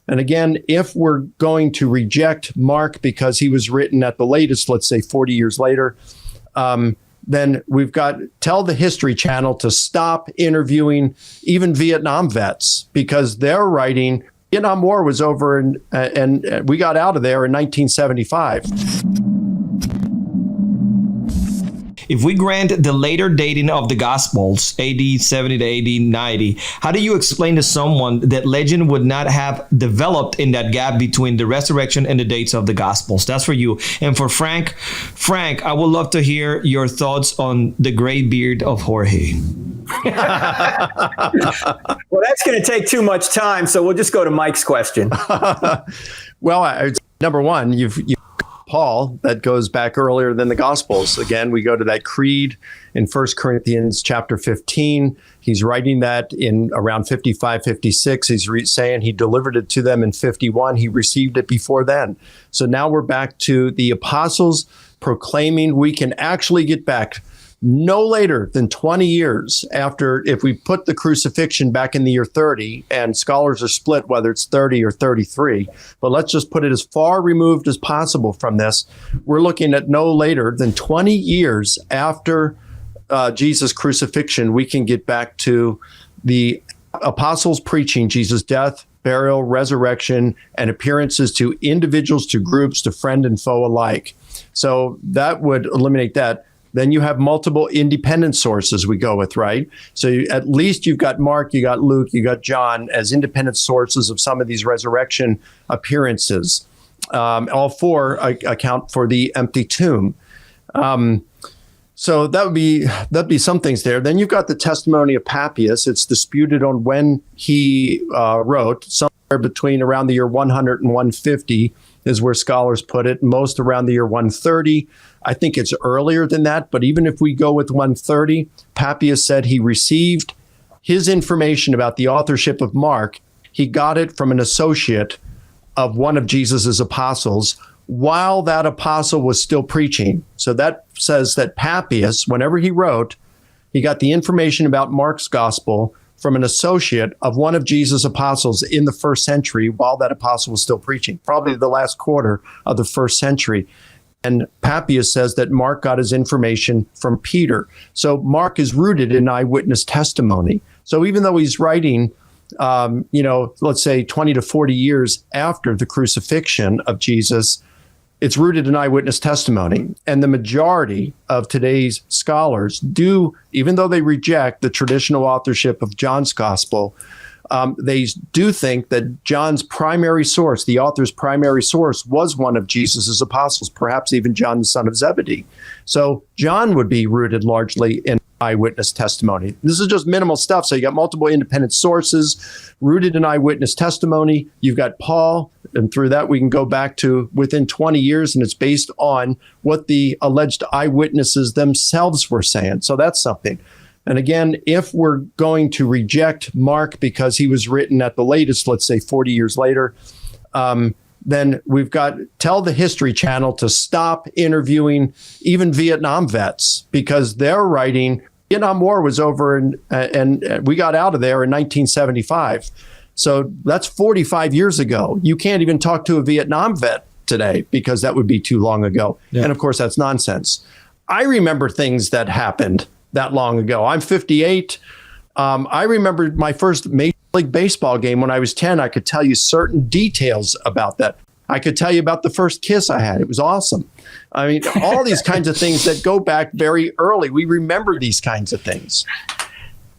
And again, if we're going to reject Mark because he was written at the latest, let's say 40 years later, then we've got tell the History Channel to stop interviewing even Vietnam vets, because they're writing Vietnam War was over and we got out of there in 1975. If we grant the later dating of the Gospels, AD 70 to AD 90, how do you explain to someone that legend would not have developed in that gap between the resurrection and the dates of the Gospels? That's for you. And for Frank, I would love to hear your thoughts on the gray beard of Jorge. Well, that's going to take too much time, so we'll just go to Mike's question. Well, number one, you've Paul, that goes back earlier than the Gospels. Again, we go to that creed in 1 Corinthians chapter 15. He's writing that in around 55, 56. He's saying he delivered it to them in 51. He received it before then. So now we're back to the apostles proclaiming we can actually get back no later than 20 years after, if we put the crucifixion back in the year 30, and scholars are split whether it's 30 or 33, but let's just put it as far removed as possible from this. We're looking at no later than 20 years after Jesus' crucifixion, we can get back to the apostles preaching Jesus' death, burial, resurrection, and appearances to individuals, to groups, to friend and foe alike. So that would eliminate that. Then you have multiple independent sources we go with, right? So at least you've got Mark, you got Luke, you got John as independent sources of some of these resurrection appearances. All four account for the empty tomb. So that'd be some things there. Then you've got the testimony of Papias. It's disputed on when he wrote. Somewhere between around the year 100 and 150 is where scholars put it. Most around the year 130. I think it's earlier than that, but even if we go with 130, Papias said he received his information about the authorship of Mark. He got it from an associate of one of Jesus's apostles while that apostle was still preaching. So that says that Papias, whenever he wrote, he got the information about Mark's gospel from an associate of one of Jesus' apostles in the first century while that apostle was still preaching, probably the last quarter of the first century. And Papias says that Mark got his information from Peter. So Mark is rooted in eyewitness testimony. So even though he's writing, let's say 20 to 40 years after the crucifixion of Jesus, it's rooted in eyewitness testimony. And the majority of today's scholars do, even though they reject the traditional authorship of John's gospel, they do think that John's primary source, the author's primary source, was one of Jesus's apostles, perhaps even John, the son of Zebedee. So John would be rooted largely in eyewitness testimony. This is just minimal stuff. So you got multiple independent sources rooted in eyewitness testimony. You've got Paul, and through that we can go back to within 20 years, and it's based on what the alleged eyewitnesses themselves were saying. So that's something. And again, if we're going to reject Mark because he was written at the latest, let's say 40 years later, then we've got tell the History Channel to stop interviewing even Vietnam vets, because they're writing Vietnam War was over and we got out of there in 1975. So that's 45 years ago. You can't even talk to a Vietnam vet today because that would be too long ago. Yeah. And of course, that's nonsense. I remember things that happened that long ago. I'm 58. I remember my first Major League Baseball game when I was 10. I could tell you certain details about that. I could tell you about the first kiss I had. It was awesome. I mean, all these kinds of things that go back very early. We remember these kinds of things.